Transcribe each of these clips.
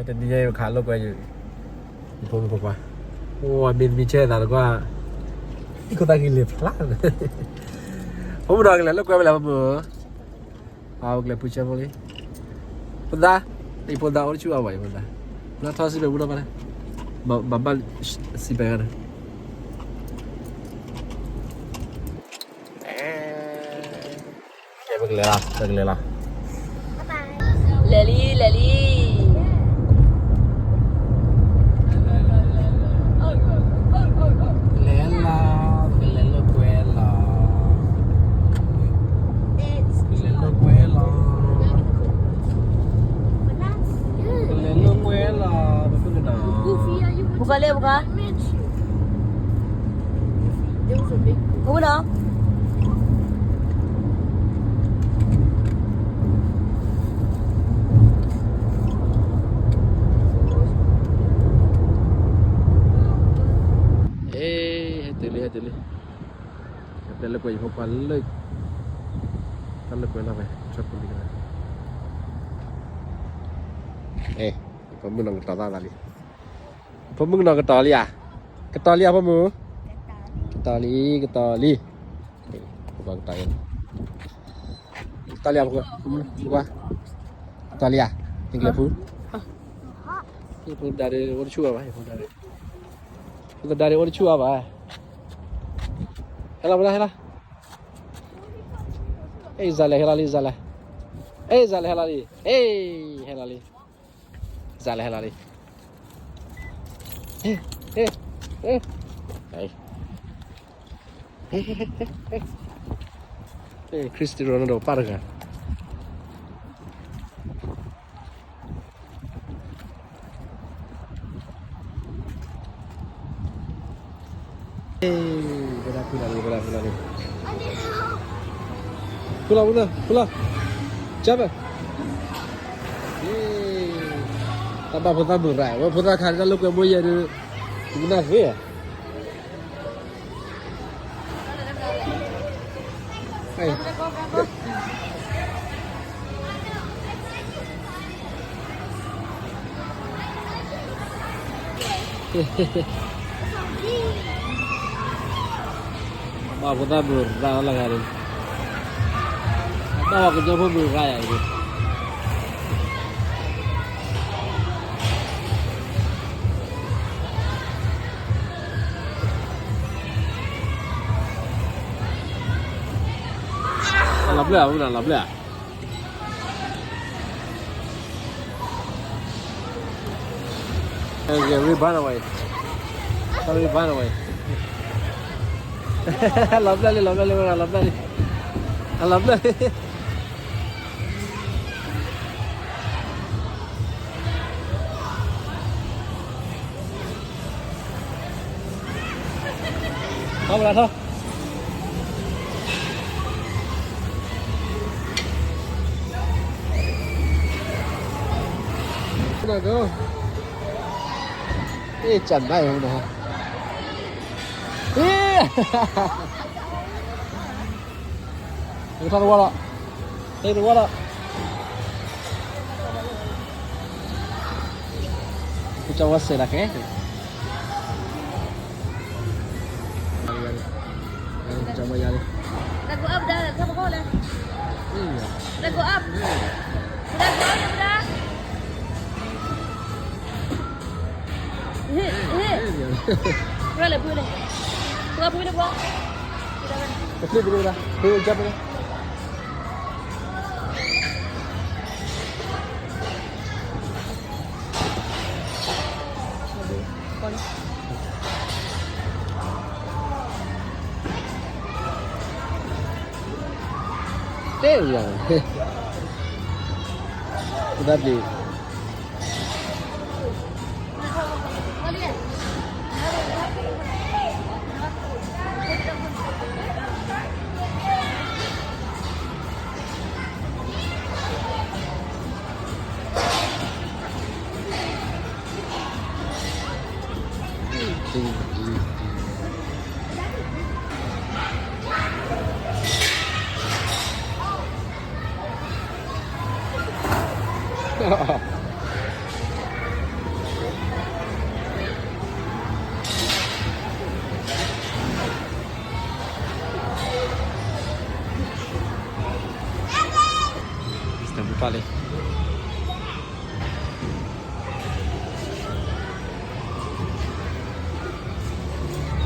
tadinya kalau gue aja ibu papa wah min cerita lah gue ikut lagi lihat lah kamu udah ngeliat lo gue bilang apa aku ngeliat punya boleh pernah ibu dah orang cua apa ya pernah tahu sih beberapa mana bapak si pengen kayak bergelela Lali buka lihat buka kamu dah Hati-hati. Kita lepas ibu balik. Kita lepas apa? Cepat dikira. Kamu nak ketawa kali. Kamu nak ketawa ya? Ketawa apa mu? Ketali. Bukan ketawa. Ketawa apa? Bukan. Ketawa ya? Tinggal pun. Itu dari orang Cua apa? Itu dari orang Cua apa? Hela. Zale helali. Zale helali. Cristiano Ronaldo parga. Berapa. Pulang. Siapa? Tambah putar berai. Wah putar kan kalau kamu ya di mana sih ya? Wah putar berai lah kali. Tahu kerja pun berai itu. Lap lah. Okay, we run away. Lap lah. Không là thôi. Cái này cơ. Ê trần này không nào. Người ta qua đó. Đây được qua đó. Cái cháu sẽ là cái. Coba ya. Lagu up dah, kamu kau lah. Iya. Lagu up. Sudah kau ya sudah. Boleh. Boleh buat. Betul dah. Boleh jawab dah. Iya. Udah di.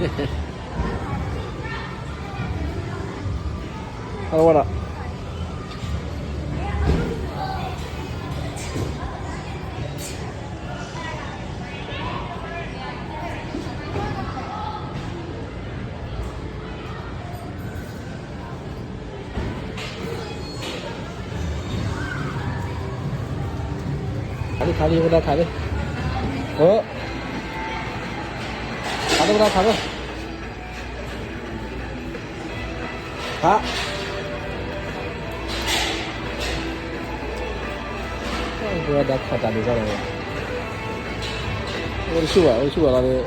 Halo mana? Kali udah kali. Oh. Udah kali. Kak. Gue ada kata di sana. Udah suka lagi.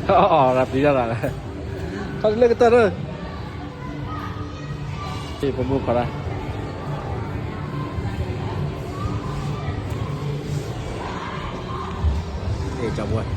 Oh, rapi jalan. Kalau lagi terus. Pemuka lah. Cabut.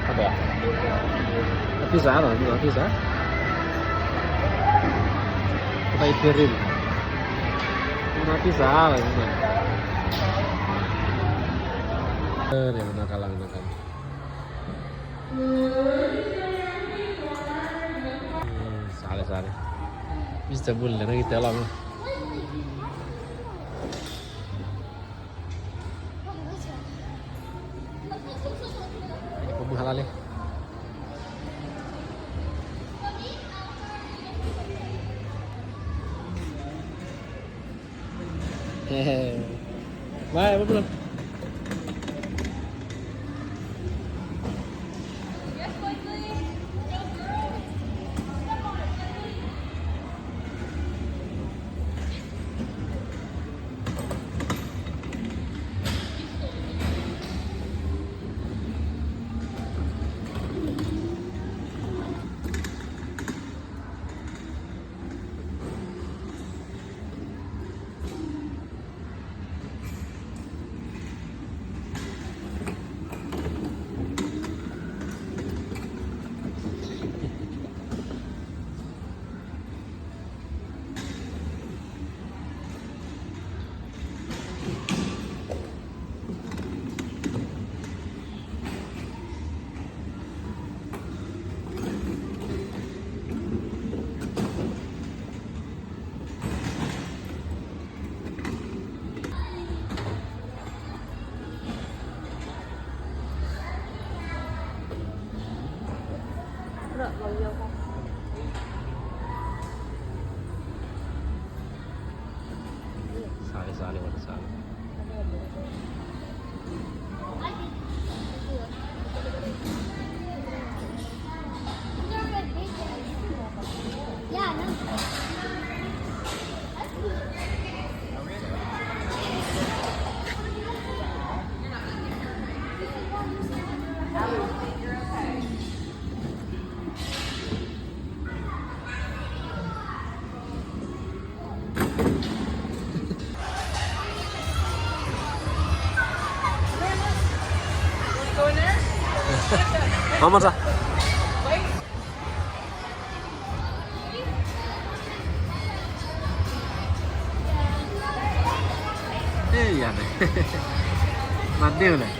Apa? Pizza apa? Bilang pizza? Kita ikirin. Mana pizza lah ini? Yang nakal. Sare. Bisa boleh nak kita lah. Kamu halal ni. Hehehe. Bye, apa belum? sale, guarda sale. Mama sa. Iya deh. Mati udah.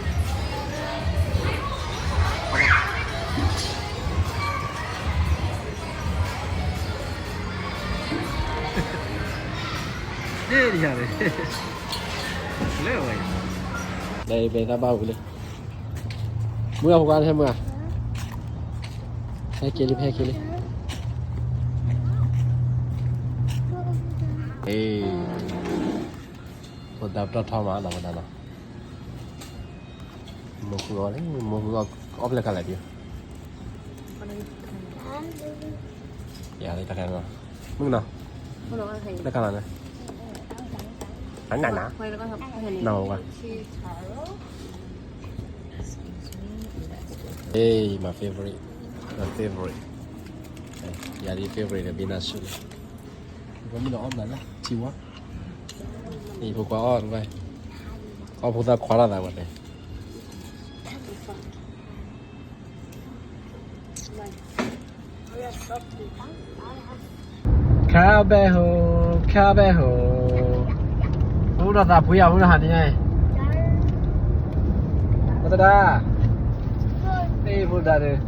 Iya deh. Lewat. Đây về ta bao cái mưa không ăn hay mưa hai kia đi ê một đập đó thao mà nào một ngõ ốp lên cái này đi ya đây ta cái nào mưa nào đây cái này anh này nè nào qua hey my favorite ya di favorite binasul kamu udah on lah ciwa ini buka on vậy có phụ ta khóa là vậy này Cabeho udah tak punya udah hadinya betul dah ini udah deh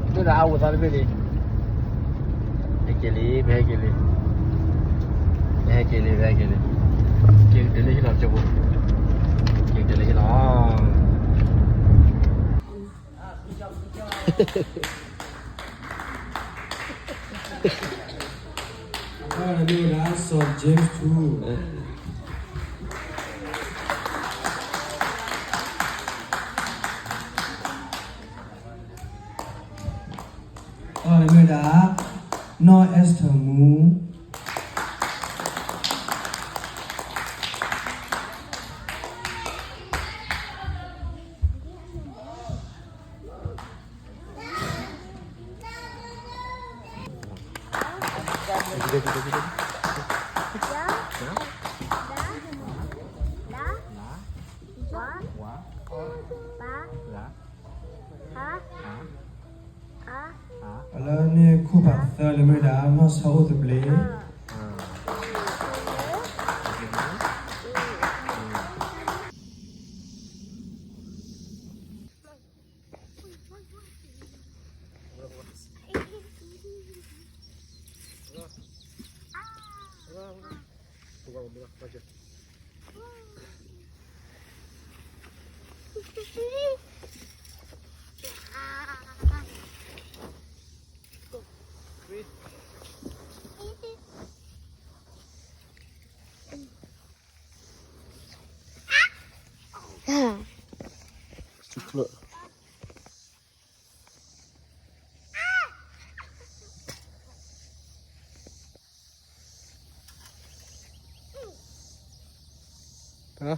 ini udah awal tadi beli Hekeli kiri dulu hilang coba kiri dulu hilang ini udah soft James too. Ini udah no estamu. Kalau ni kubat terlalu mudah, mas tahu tu beli. Look. Hả?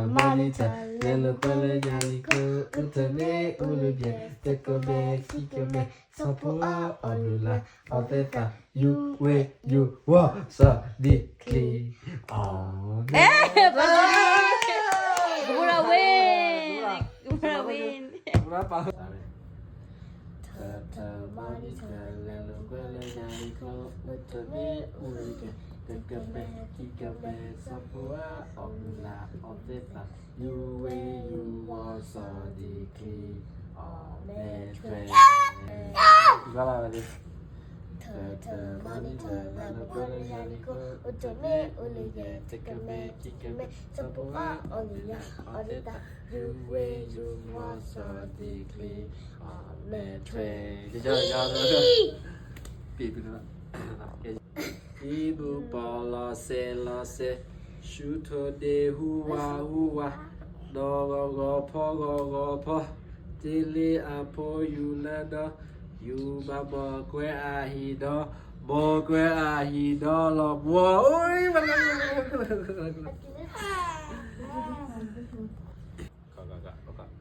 Manita, nella pelle giallico, utame ulubie, tekome, kikome, sapua, olula, oteta, you, we, you, wa, sa, di, kli. Oh, Gumura win. Gumura win. berapa? Manita, nella pelle giallico, utame ulubie, tekome, kikome, sapua, olula, oteta. You way you want so deeply all that way. Gimana tadi? Manita, lalu berjaliko, utame uluye, tekeme, kikeme, semua oluya, odita. You way you want so deeply all that way. Jangan. Pipi dulu. Ibu pala se. Shuto de hua go po dili apo yulada yu baba kwe ahido bo kwe ahido lo bo oi kakak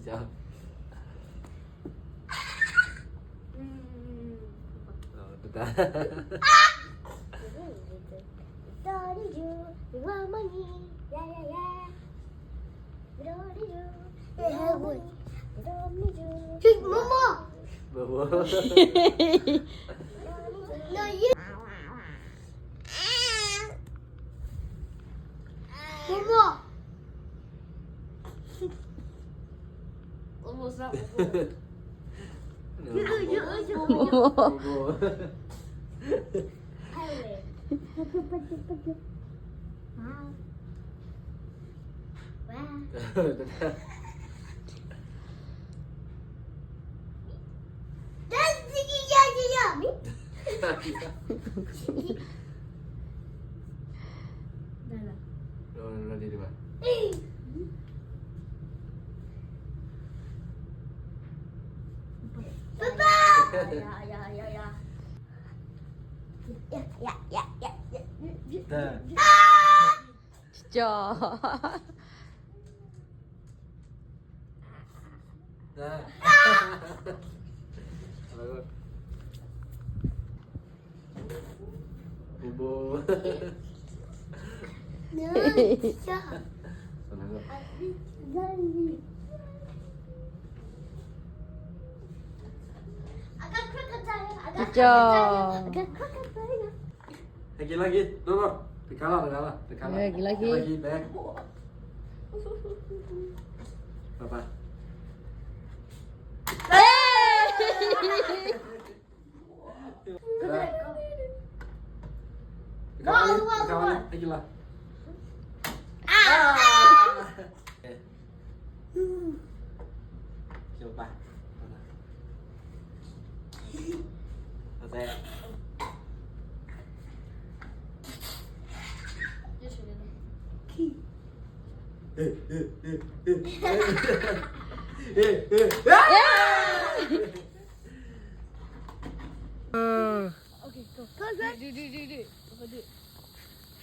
Jangan. Oh, betul. Bobo. Udah di mana? Cho. Dah. Bobo. Cho. Lagi. No. Dikalah. Lagi. Back. Papa. Lagi lah. Coba. Selesai.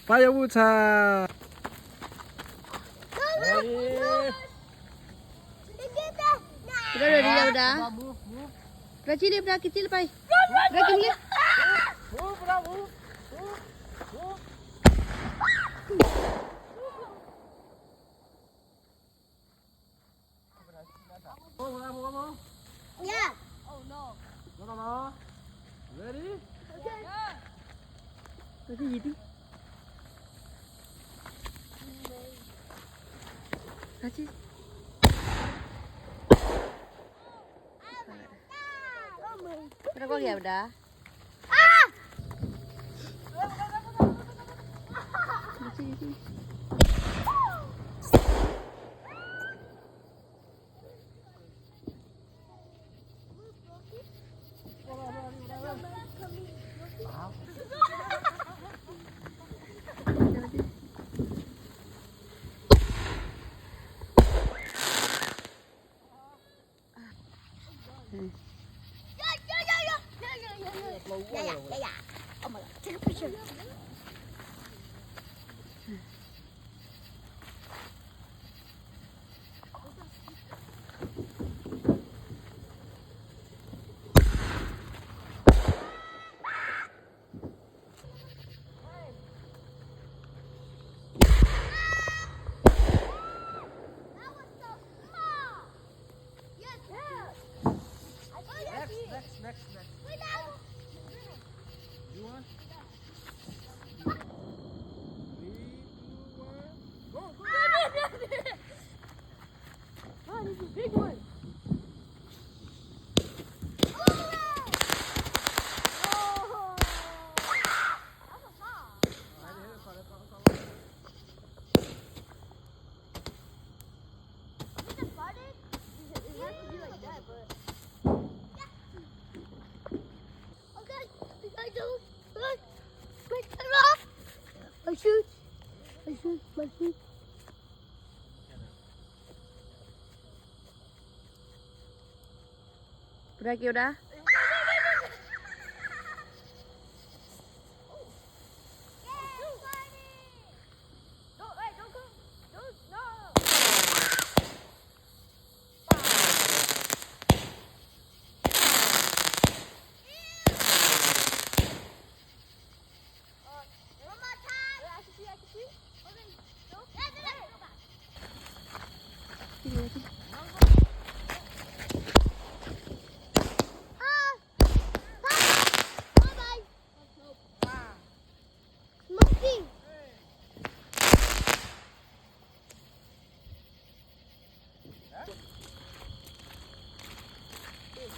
Firewood. Udah. Udah kecil, Pai. Udah kecil. Ya. Oh no. No. Ready? Tadi gitu. Kasih. Udah kok ya udah. Kasih. picture. Oh, this is a big one. My shoes. My shoes. My shoes. Udah Ki, udah.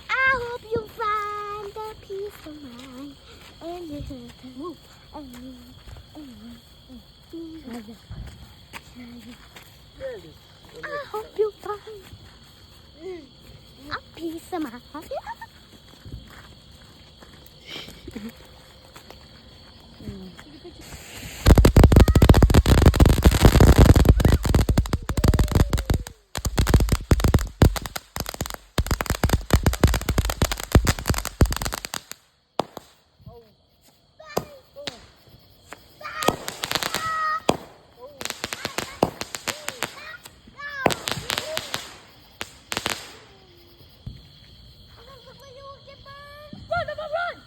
I hope you find the peace of mind and you can move. I hope you find a peace of mind. Run!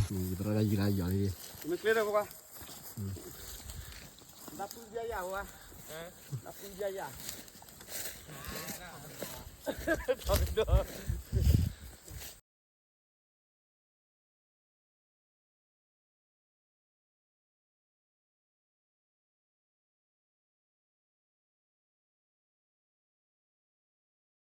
Kita lagi ini. Ini clear apa? Dapur biaya apa? Dapur biaya.